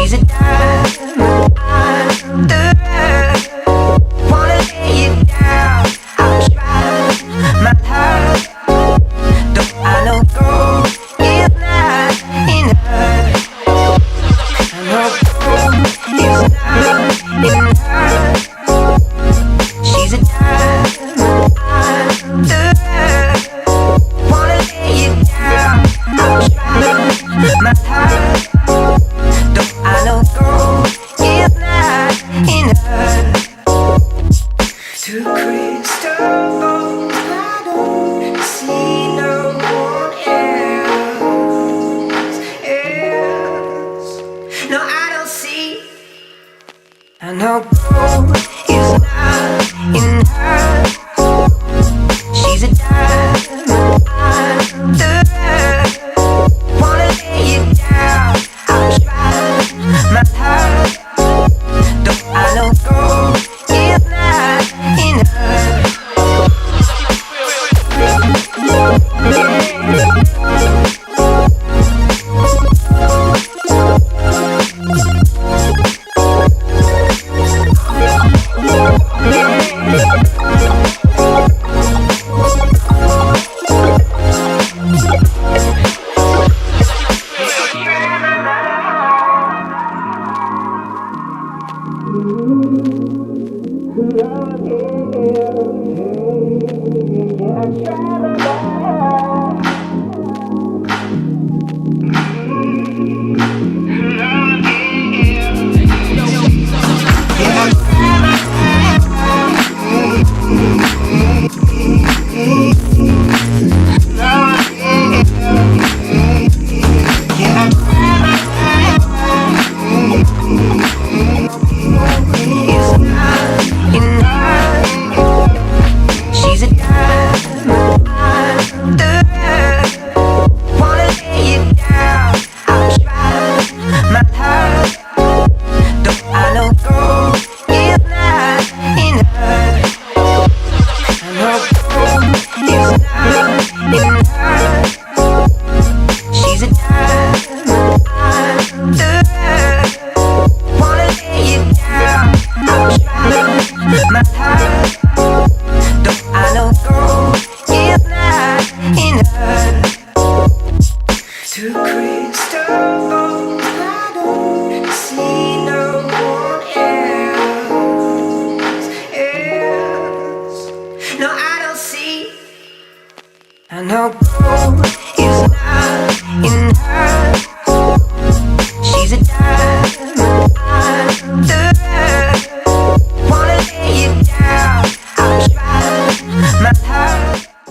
She's a diamond on the road. Wanna lay it down. I'll try my heart. Though I know gold is not enough. I know gold is not enough. She's a diamond on the road. Wanna lay it down. I'll try my heart. Though I know gold is not enough. Too crystal ball, I don't see no one else. No, I don't see. I know gold is not enough. She's a diamond on the road. Wanna lay it down. I'll try my heart. Though I know gold is not enough. Too crystal ball, I don't see no one else. No, I don't see. I know gold